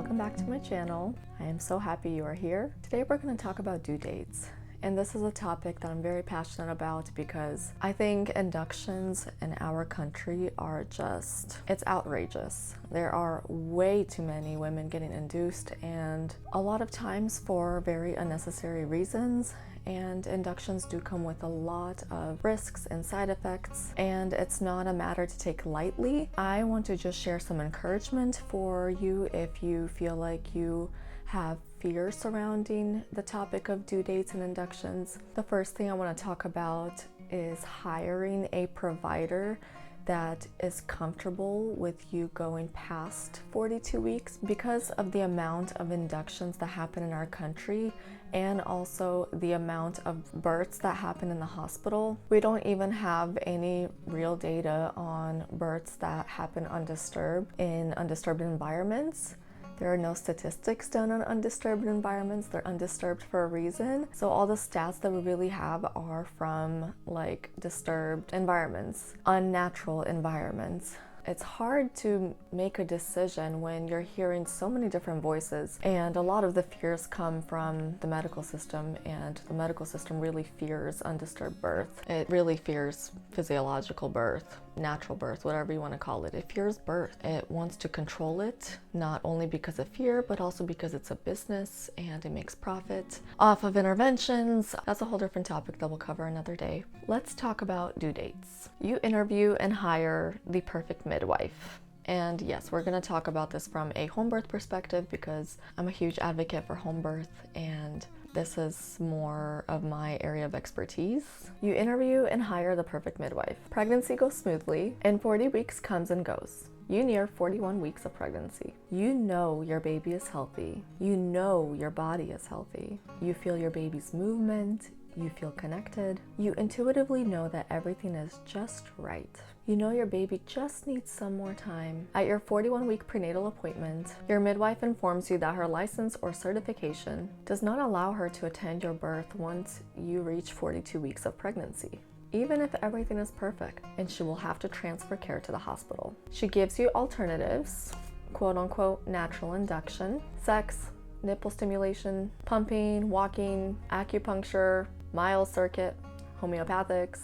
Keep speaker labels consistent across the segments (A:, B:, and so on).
A: welcome back to my channel. I am so happy you are here. Today we're going to talk about due dates. And this is a topic that I'm very passionate about because I think inductions in our country are it's outrageous. There are way too many women getting induced, and a lot of times for very unnecessary reasons. And inductions do come with a lot of risks and side effects, and it's not a matter to take lightly. I want to just share some encouragement for you if you feel like you have fear surrounding the topic of due dates and inductions. The first thing I want to talk about is hiring a provider that is comfortable with you going past 42 weeks. Because of the amount of inductions that happen in our country and also the amount of births that happen in the hospital, we don't even have any real data on births that happen undisturbed in undisturbed environments. There are no statistics done on undisturbed environments. They're undisturbed for a reason. So all the stats that we really have are from like disturbed environments, unnatural environments. It's hard to make a decision when you're hearing so many different voices, and a lot of the fears come from the medical system, and the medical system really fears undisturbed birth. It really fears physiological birth, natural birth, whatever you want to call it. It fears birth. It wants to control it, not only because of fear, but also because it's a business and it makes profit off of interventions. That's a whole different topic that we'll cover another day. Let's talk about due dates. You interview and hire the perfect midwife. And yes, we're going to talk about this from a home birth perspective because I'm a huge advocate for home birth, and this is more of my area of expertise. You interview and hire the perfect midwife. Pregnancy goes smoothly, and 40 weeks comes and goes. You near 41 weeks of pregnancy. You know your baby is healthy. You know your body is healthy. You feel your baby's movement. You feel connected. You intuitively know that everything is just right. You know your baby just needs some more time. At your 41-week prenatal appointment, your midwife informs you that her license or certification does not allow her to attend your birth once you reach 42 weeks of pregnancy, even if everything is perfect, and she will have to transfer care to the hospital. She gives you alternatives, quote unquote, natural induction, sex, nipple stimulation, pumping, walking, acupuncture, mild circuit, homeopathics,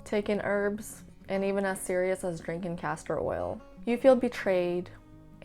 A: taking herbs, and even as serious as drinking castor oil. You feel betrayed,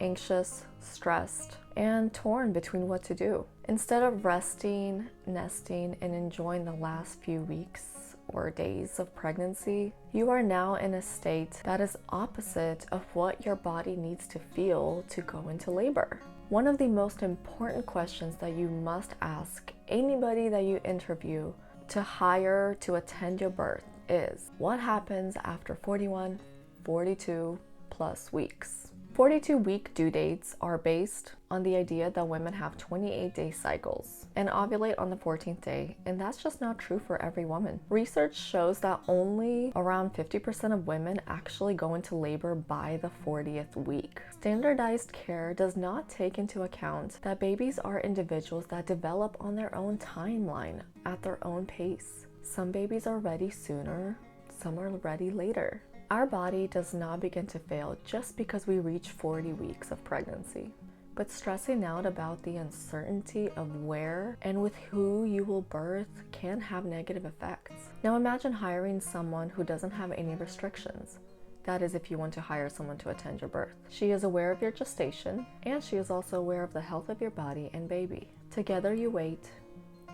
A: anxious, stressed, and torn between what to do. Instead of resting, nesting, and enjoying the last few weeks or days of pregnancy, you are now in a state that is opposite of what your body needs to feel to go into labor. One of the most important questions that you must ask anybody that you interview to hire to attend your birth is, what happens after 41, 42 plus weeks? 42-week due dates are based on the idea that women have 28-day cycles and ovulate on the 14th day, and that's just not true for every woman. Research shows that only around 50% of women actually go into labor by the 40th week. Standardized care does not take into account that babies are individuals that develop on their own timeline, at their own pace. Some babies are ready sooner, some are ready later. Our body does not begin to fail just because we reach 40 weeks of pregnancy. But stressing out about the uncertainty of where and with who you will birth can have negative effects. Now imagine hiring someone who doesn't have any restrictions. That is, if you want to hire someone to attend your birth. She is aware of your gestation, and she is also aware of the health of your body and baby. Together you wait,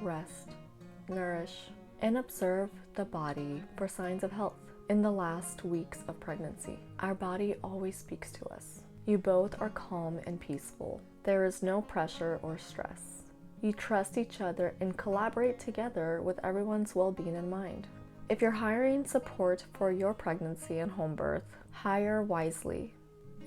A: rest, nourish, and observe the body for signs of health. In the last weeks of pregnancy, our body always speaks to us. You both are calm and peaceful. There is no pressure or stress. You trust each other and collaborate together with everyone's well-being in mind. If you're hiring support for your pregnancy and home birth, hire wisely.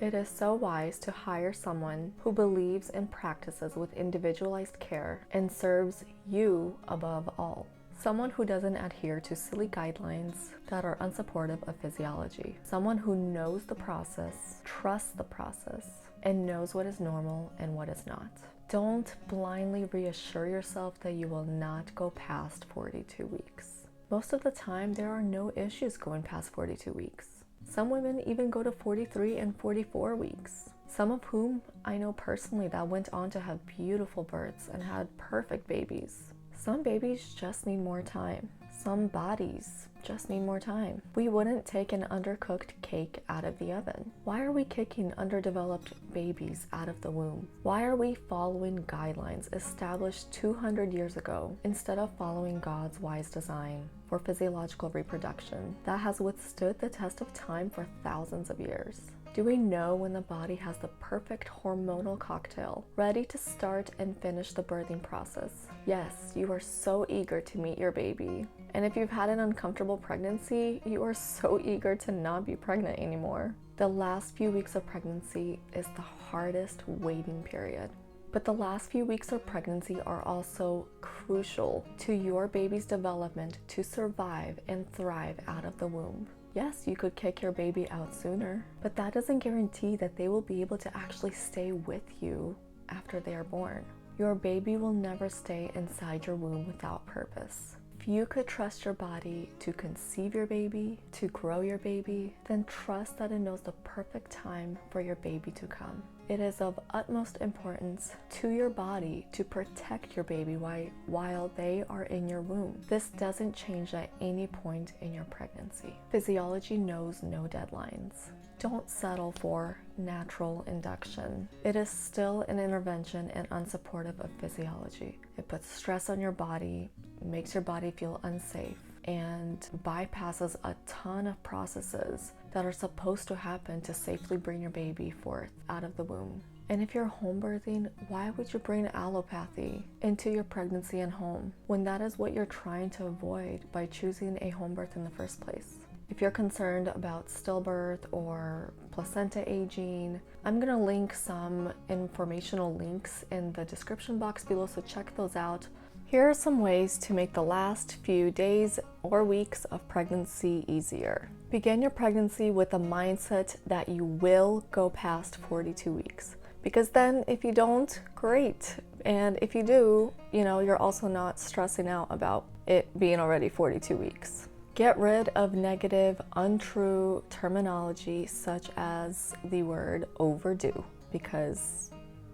A: It is so wise to hire someone who believes and practices with individualized care and serves you above all. Someone who doesn't adhere to silly guidelines that are unsupportive of physiology. Someone who knows the process, trusts the process, and knows what is normal and what is not. Don't blindly reassure yourself that you will not go past 42 weeks. Most of the time, there are no issues going past 42 weeks. Some women even go to 43 and 44 weeks. some of whom I know personally that went on to have beautiful births and had perfect babies. Some babies just need more time. Some bodies just need more time. We wouldn't take an undercooked cake out of the oven. Why are we kicking underdeveloped babies out of the womb? Why are we following guidelines established 200 years ago instead of following God's wise design for physiological reproduction that has withstood the test of time for thousands of years? Do we know when the body has the perfect hormonal cocktail ready to start and finish the birthing process? Yes, you are so eager to meet your baby. And if you've had an uncomfortable pregnancy, you are so eager to not be pregnant anymore. The last few weeks of pregnancy is the hardest waiting period. But the last few weeks of pregnancy are also crucial to your baby's development to survive and thrive out of the womb. Yes, you could kick your baby out sooner, but that doesn't guarantee that they will be able to actually stay with you after they are born. Your baby will never stay inside your womb without purpose. If you could trust your body to conceive your baby, to grow your baby, then trust that it knows the perfect time for your baby to come. It is of utmost importance to your body to protect your baby while they are in your womb. This doesn't change at any point in your pregnancy. Physiology knows no deadlines. Don't settle for natural induction. It is still an intervention and unsupportive of physiology. It puts stress on your body, makes your body feel unsafe, and bypasses a ton of processes that are supposed to happen to safely bring your baby forth out of the womb. And if you're home birthing, why would you bring allopathy into your pregnancy and home when that is what you're trying to avoid by choosing a home birth in the first place? If you're concerned about stillbirth or placenta aging, I'm gonna link some informational links in the description box below, so check those out. Here are some ways to make the last few days or weeks of pregnancy easier. Begin your pregnancy with a mindset that you will go past 42 weeks. Because then if you don't, great. And if you do, you're also not stressing out about it being already 42 weeks. Get rid of negative, untrue terminology such as the word overdue, because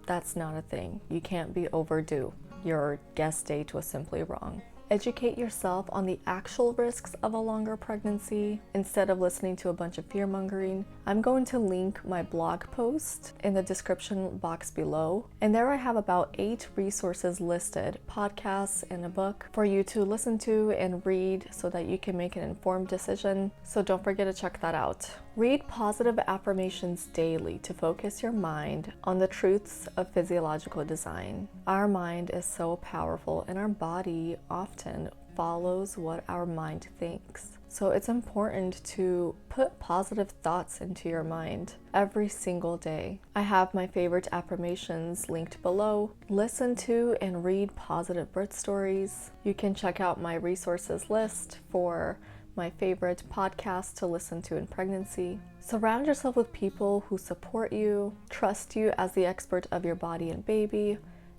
A: that's not a thing. You can't be overdue. Your guest date was simply wrong. Educate yourself on the actual risks of a longer pregnancy instead of listening to a bunch of fear-mongering. I'm going to link my blog post in the description box below, and there I have about 8 resources listed, podcasts and a book for you to listen to and read so that you can make an informed decision. So don't forget to check that out. Read positive affirmations daily to focus your mind on the truths of physiological design. Our mind is so powerful, and our body often follows what our mind thinks. So it's important to put positive thoughts into your mind every single day. I have my favorite affirmations linked below. Listen to and read positive birth stories. You can check out my resources list for my favorite podcasts to listen to in pregnancy. Surround yourself with people who support you, trust you as the expert of your body and baby,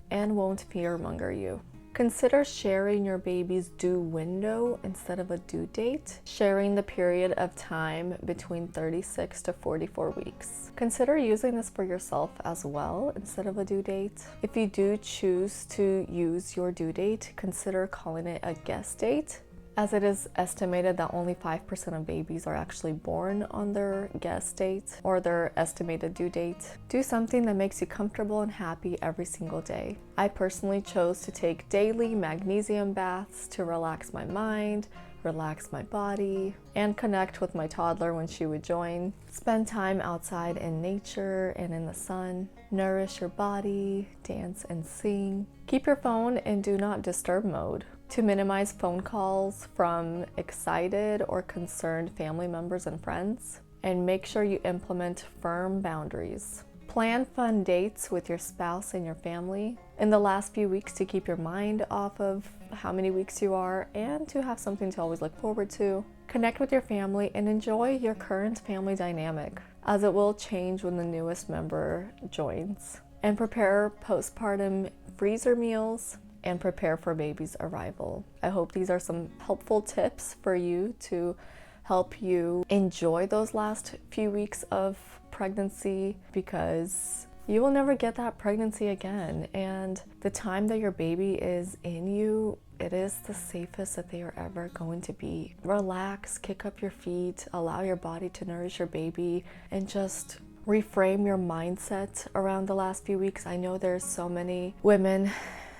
A: and won't fearmonger you. Consider sharing your baby's due window instead of a due date, sharing the period of time between 36 to 44 weeks. Consider using this for yourself as well instead of a due date. If you do choose to use your due date, consider calling it a guest date, as it is estimated that only 5% of babies are actually born on their guest date or their estimated due date. Do something that makes you comfortable and happy every single day. I personally chose to take daily magnesium baths to relax my mind, relax my body, and connect with my toddler when she would join. Spend time outside in nature and in the sun. Nourish your body, dance and sing. Keep your phone in do not disturb mode to minimize phone calls from excited or concerned family members and friends. And make sure you implement firm boundaries. Plan fun dates with your spouse and your family in the last few weeks to keep your mind off of how many weeks you are and to have something to always look forward to. Connect with your family and enjoy your current family dynamic, as it will change when the newest member joins. And prepare postpartum freezer meals and prepare for baby's arrival. I hope these are some helpful tips for you to help you enjoy those last few weeks of pregnancy because you will never get that pregnancy again. And the time that your baby is in you, it is the safest that they are ever going to be. Relax, kick up your feet, allow your body to nourish your baby, and just reframe your mindset around the last few weeks. I know there's so many women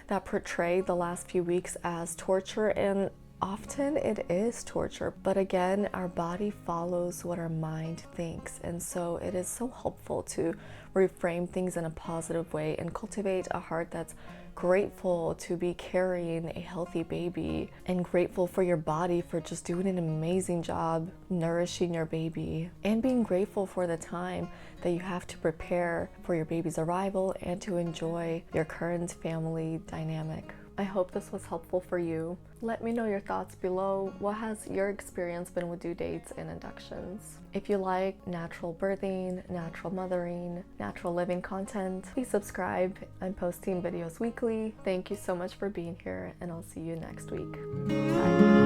A: that portray the last few weeks as torture, and often it is torture, but again, our body follows what our mind thinks, and so it is so helpful to reframe things in a positive way and cultivate a heart that's grateful to be carrying a healthy baby and grateful for your body for just doing an amazing job nourishing your baby, and being grateful for the time that you have to prepare for your baby's arrival and to enjoy your current family dynamic. I hope this was helpful for you. Let me know your thoughts below. What has your experience been with due dates and inductions? If you like natural birthing, natural mothering, natural living content, please subscribe. I'm posting videos weekly. Thank you so much for being here, and I'll see you next week. Bye.